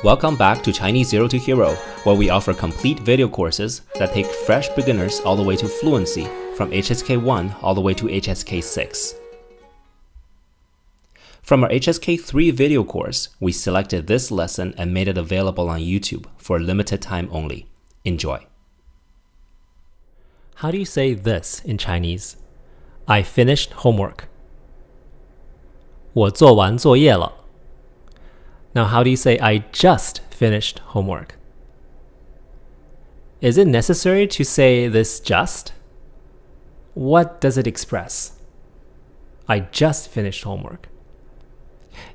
Welcome back to Chinese Zero to Hero, where we offer complete video courses that take fresh beginners all the way to fluency, from HSK 1 all the way to HSK 6. From our HSK 3 video course, we selected this lesson and made it available on YouTube for a limited time only. Enjoy. How do you say this in Chinese? I finished homework. 我做完作业了. Now, how do you say I just finished homework? Is it necessary to say this just? What does it express? I just finished homework.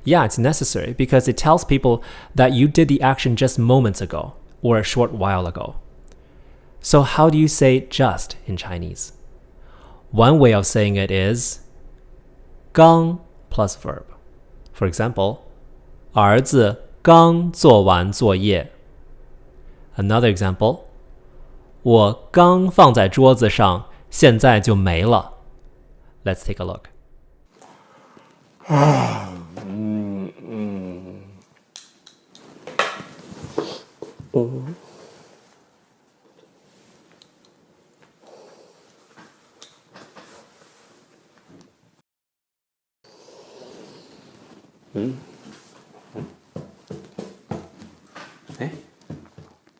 Yeah, it's necessary because it tells people that you did the action just moments ago or a short while ago. So how do you say just in Chinese? One way of saying it is 刚 plus verb. For example, 儿子刚做完作业. Another example, 我刚放在桌子上，现在就没了. Let's take a look. "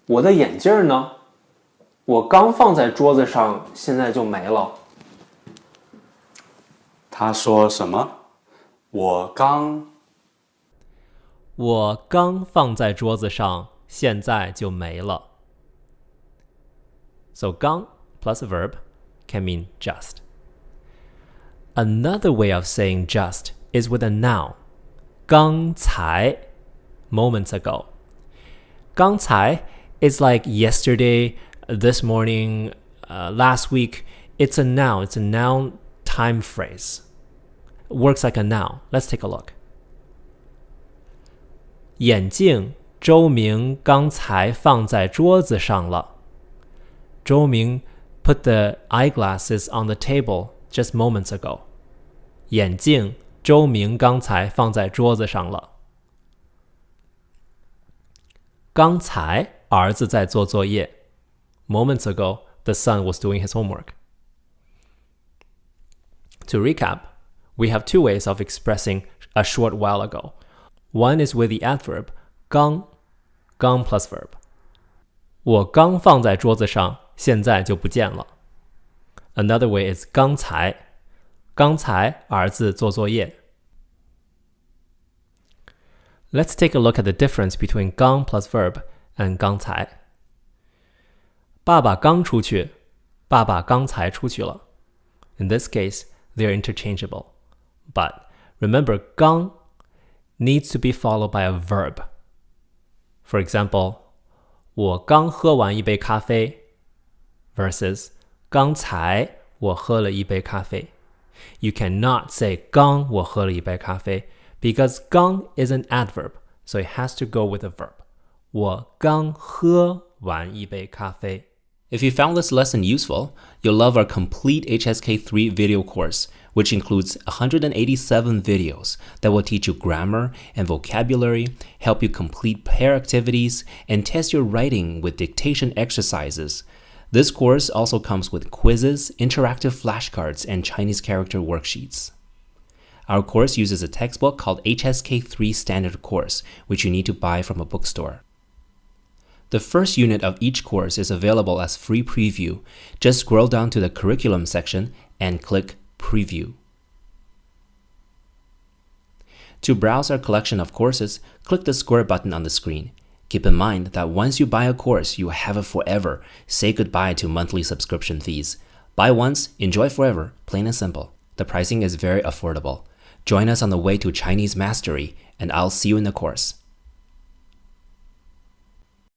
我的眼镜呢？我刚放在桌子上，现在就没了。他说什么？我刚放在桌子上，现在就没了。So 刚 plus a verb can mean just. Another way of saying just is with a noun. 刚才 moments ago. 刚才 is like yesterday, this morning, last week. It's a noun. It's a noun time phrase. It works like a noun. Let's take a look. 眼镜周明刚才放在桌子上了。周明 put the eyeglasses on the table just moments ago. 眼镜周明刚才放在桌子上了。刚才儿子在做作业。Moments ago, the son was doing his homework. To recap, we have two ways of expressing a short while ago. One is with the adverb 刚 plus verb. 我刚放在桌子上，现在就不见了。Another way is 刚才儿子做作业。Let's take a look at the difference between 刚 plus verb and 刚才。爸爸刚出去，爸爸刚才出去了。In this case, they're interchangeable. But remember, 刚 needs to be followed by a verb. For example, 我刚喝完一杯咖啡 versus 刚才我喝了一杯咖啡。You cannot say 刚我喝了一杯咖啡 because 刚 is an adverb, so it has to go with a verb. 我刚喝完一杯咖啡。If you found this lesson useful, you'll love our complete HSK 3 video course, which includes 187 videos that will teach you grammar and vocabulary, help you complete pair activities, and test your writing with dictation exercises. This course also comes with quizzes, interactive flashcards, and Chinese character worksheets. Our course uses a textbook called HSK 3 Standard Course, which you need to buy from a bookstore. The first unit of each course is available as free preview. Just scroll down to the curriculum section and click Preview. To browse our collection of courses, click the square button on the screen. Keep in mind that once you buy a course, you have it forever. Say goodbye to monthly subscription fees. Buy once, enjoy forever, plain and simple. The pricing is very affordable. Join us on the way to Chinese mastery, and I'll see you in the course.